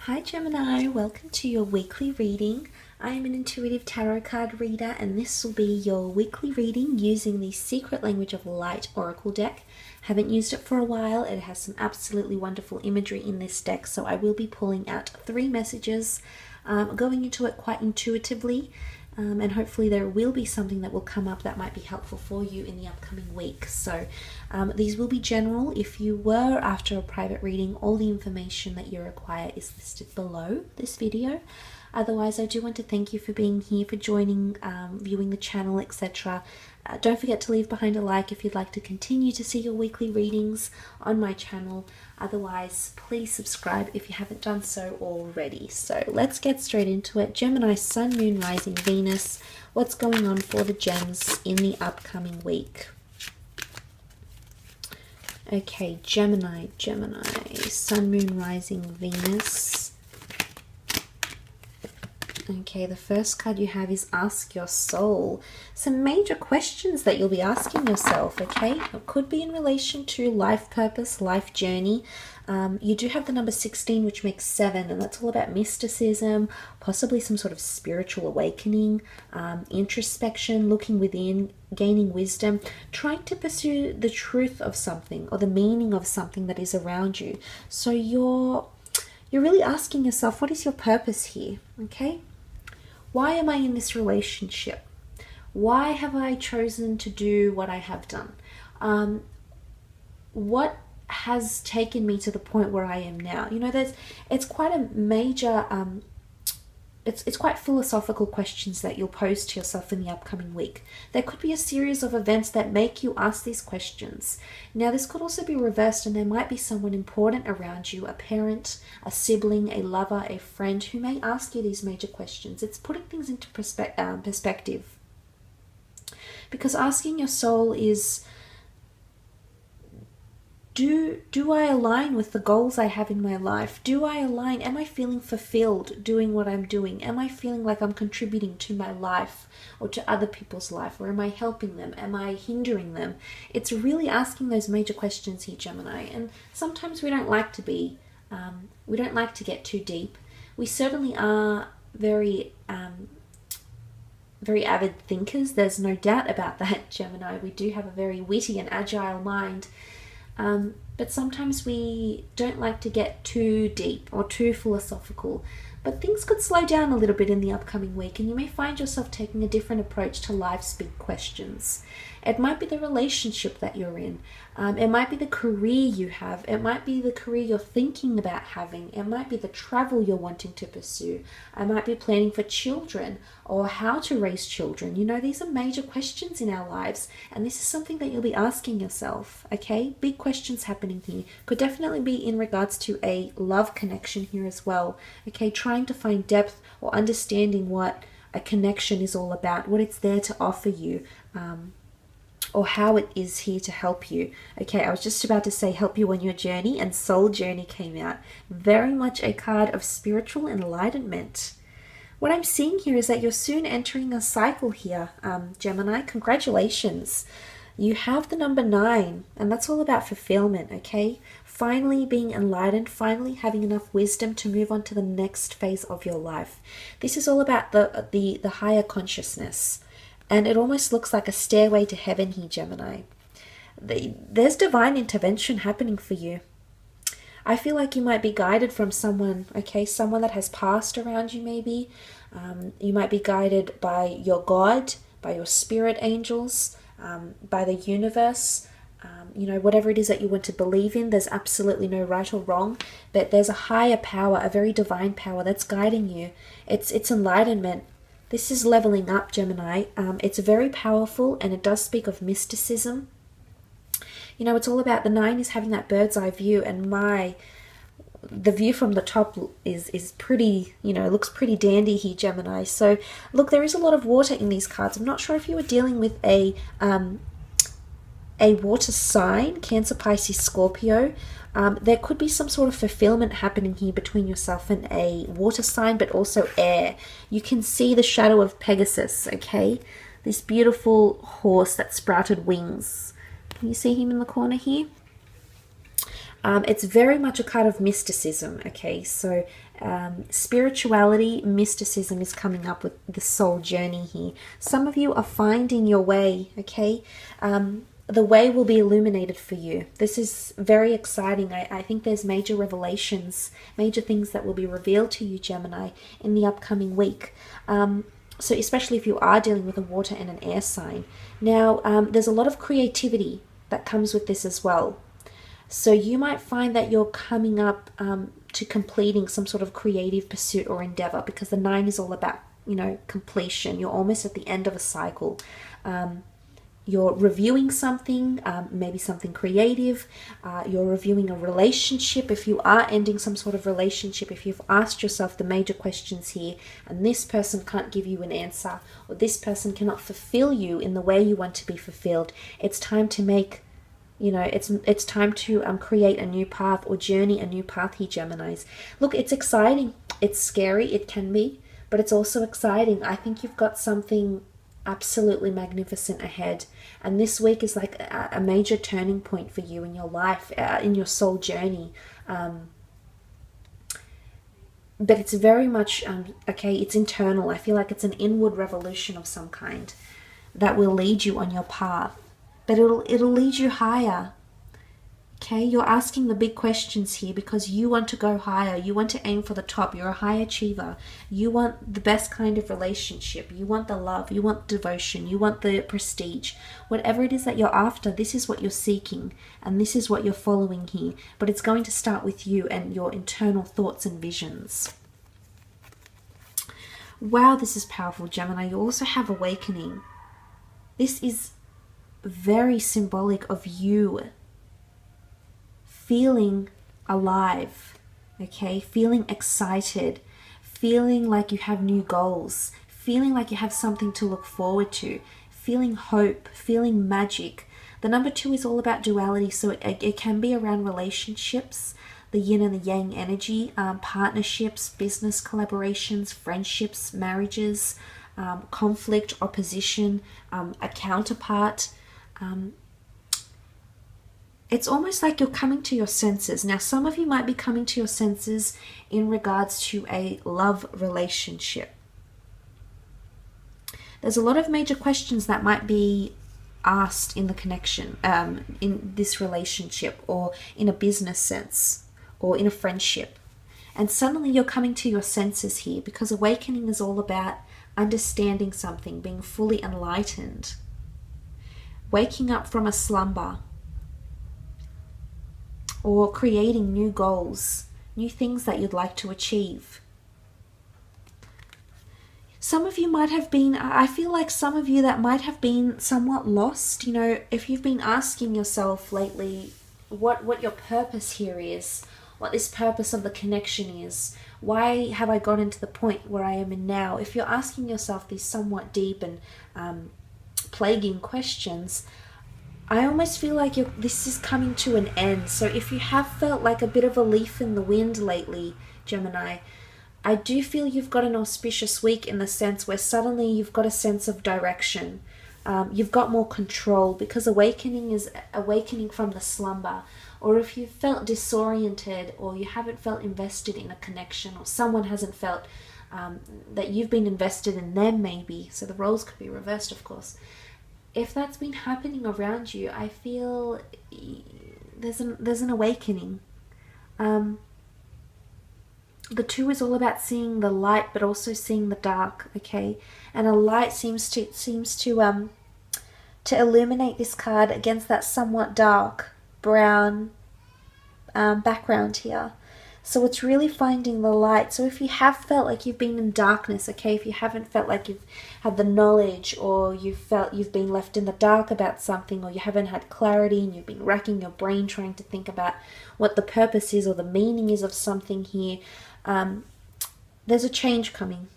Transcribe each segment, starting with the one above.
Hi Gemini, welcome to your weekly reading. I am an intuitive tarot card reader and this will be your weekly reading using the Secret Language of Light Oracle deck. Haven't used it for a while. It has some absolutely wonderful imagery in this deck, so I will be pulling out 3 messages, going into it quite intuitively, and hopefully there will be something that will come up that might be helpful for you in the upcoming week. So these will be general. If you were after a private reading, all the information that you require is listed below this video. Otherwise, I do want to thank you for being here, for joining, viewing the channel, etc. Don't forget to leave behind a like if you'd like to continue to see your weekly readings on my channel. Otherwise, please subscribe if you haven't done so already. So let's get straight into it. Gemini, Sun, Moon, Rising, Venus. What's going on for the gems in the upcoming week? Okay, Gemini, Sun, Moon, Rising, Venus. Okay, the first card you have is Ask Your Soul. Some major questions that you'll be asking yourself, okay? It could be in relation to life purpose, life journey. You do have the number 16, which makes 7, and that's all about mysticism, possibly some sort of spiritual awakening, introspection, looking within, gaining wisdom, trying to pursue the truth of something or the meaning of something that is around you. So you're really asking yourself, what is your purpose here, okay? Why am I in this relationship? Why have I chosen to do what I have done? What has taken me to the point where I am now? You know, it's quite a major, it's quite philosophical questions that you'll pose to yourself in the upcoming week. There could be a series of events that make you ask these questions. Now, this could also be reversed, and there might be someone important around you, a parent, a sibling, a lover, a friend, who may ask you these major questions. It's putting things into perspective. Because asking your soul is, do I align with the goals I have in my life? Do I align? Am I feeling fulfilled doing what I'm doing? Am I feeling like I'm contributing to my life or to other people's life? Or am I helping them? Am I hindering them? It's really asking those major questions here, Gemini. And sometimes we don't like to be, we don't like to get too deep. We certainly are very avid thinkers. There's no doubt about that, Gemini. We do have a very witty and agile mind. But sometimes we don't like to get too deep or too philosophical. But things could slow down a little bit in the upcoming week, and you may find yourself taking a different approach to life's big questions. It might be the relationship that you're in. It might be the career you have. It might be the career you're thinking about having. It might be the travel you're wanting to pursue. I might be planning for children or how to raise children. You know, these are major questions in our lives, and this is something that you'll be asking yourself, okay? Big questions happening here. Could definitely be in regards to a love connection here as well, okay? Trying to find depth or understanding what a connection is all about, what it's there to offer you, or how it is here to help you. Okay, I was just about to say help you on your journey, and Soul Journey came out. Very much a card of spiritual enlightenment. What I'm seeing here is that you're soon entering a cycle here, Gemini. Congratulations. You have the number 9, and that's all about fulfillment, okay? Finally being enlightened, finally having enough wisdom to move on to the next phase of your life. This is all about the higher consciousness. And it almost looks like a stairway to heaven here, Gemini. There's divine intervention happening for you. I feel like you might be guided from someone, okay? Someone that has passed around you, maybe. You might be guided by your God, by your spirit angels, by the universe. You know, whatever it is that you want to believe in, there's absolutely no right or wrong. But there's a higher power, a very divine power that's guiding you. It's enlightenment. This is leveling up, Gemini. It's very powerful, and it does speak of mysticism. You know, it's all about, the 9 is having that bird's eye view, and the view from the top is pretty, you know, looks pretty dandy here, Gemini. So, look, there is a lot of water in these cards. I'm not sure if you were dealing with a water sign, Cancer, Pisces, Scorpio. There could be some sort of fulfillment happening here between yourself and a water sign, but also air. You can see the shadow of Pegasus, okay? This beautiful horse that sprouted wings. Can you see him in the corner here? It's very much a kind of mysticism, okay? So spirituality, mysticism is coming up with the soul journey here. Some of you are finding your way, okay? The way will be illuminated for you. This is very exciting. I think there's major revelations, major things that will be revealed to you, Gemini, in the upcoming week. So especially if you are dealing with a water and an air sign. Now, there's a lot of creativity that comes with this as well. So you might find that you're coming up to completing some sort of creative pursuit or endeavor, because the 9 is all about, you know, completion. You're almost at the end of a cycle. You're reviewing something, maybe something creative. You're reviewing a relationship. If you are ending some sort of relationship, if you've asked yourself the major questions here and this person can't give you an answer, or this person cannot fulfill you in the way you want to be fulfilled, it's time to make, you know, it's time to create a new path or journey a new path here, Geminis. Look, it's exciting. It's scary. It can be, but it's also exciting. I think you've got something absolutely magnificent ahead, and this week is like a major turning point for you in your life, in your soul journey. But it's very much okay, it's internal. I feel like it's an inward revolution of some kind that will lead you on your path, but it'll lead you higher. Okay, you're asking the big questions here because you want to go higher. You want to aim for the top. You're a high achiever. You want the best kind of relationship. You want the love. You want devotion. You want the prestige. Whatever it is that you're after, this is what you're seeking, and this is what you're following here. But it's going to start with you and your internal thoughts and visions. Wow, this is powerful, Gemini. You also have awakening. This is very symbolic of you feeling alive, okay? Feeling excited, feeling like you have new goals, feeling like you have something to look forward to, feeling hope, feeling magic. The number 2 is all about duality, so it can be around relationships, the yin and the yang energy, partnerships, business collaborations, friendships, marriages, conflict, opposition, a counterpart. It's almost like you're coming to your senses. Now, some of you might be coming to your senses in regards to a love relationship. There's a lot of major questions that might be asked in the connection, in this relationship, or in a business sense, or in a friendship. And suddenly you're coming to your senses here, because awakening is all about understanding something, being fully enlightened, waking up from a slumber, or creating new goals, new things that you'd like to achieve. Some of you might have been, I feel like some of you that might have been somewhat lost, you know, if you've been asking yourself lately what your purpose here is, what this purpose of the connection is, why have I gotten to the point where I am in now? If you're asking yourself these somewhat deep and plaguing questions, I almost feel like this is coming to an end. So if you have felt like a bit of a leaf in the wind lately, Gemini, I do feel you've got an auspicious week in the sense where suddenly you've got a sense of direction. You've got more control, because awakening is awakening from the slumber. Or if you felt disoriented, or you haven't felt invested in a connection, or someone hasn't felt that you've been invested in them maybe. So the roles could be reversed, of course. If that's been happening around you, I feel there's an awakening. The 2 is all about seeing the light, but also seeing the dark, okay? And a light seems to illuminate this card against that somewhat dark brown background here. So it's really finding the light. So if you have felt like you've been in darkness, okay, if you haven't felt like you've had the knowledge, or you've felt you've been left in the dark about something, or you haven't had clarity and you've been racking your brain trying to think about what the purpose is or the meaning is of something here, there's a change coming.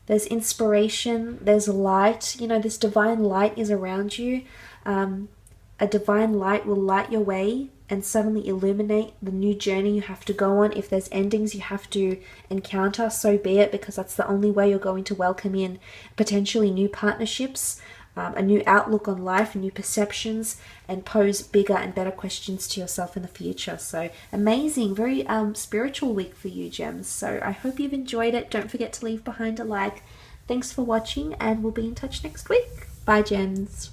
There's inspiration, there's light, you know, this divine light is around you. A divine light will light your way and suddenly illuminate the new journey you have to go on. If there's endings you have to encounter, so be it, because that's the only way you're going to welcome in potentially new partnerships, a new outlook on life, new perceptions, and pose bigger and better questions to yourself in the future. So amazing, very spiritual week for you, Gems. So I hope you've enjoyed it. Don't forget to leave behind a like. Thanks for watching, and we'll be in touch next week. Bye, Gems.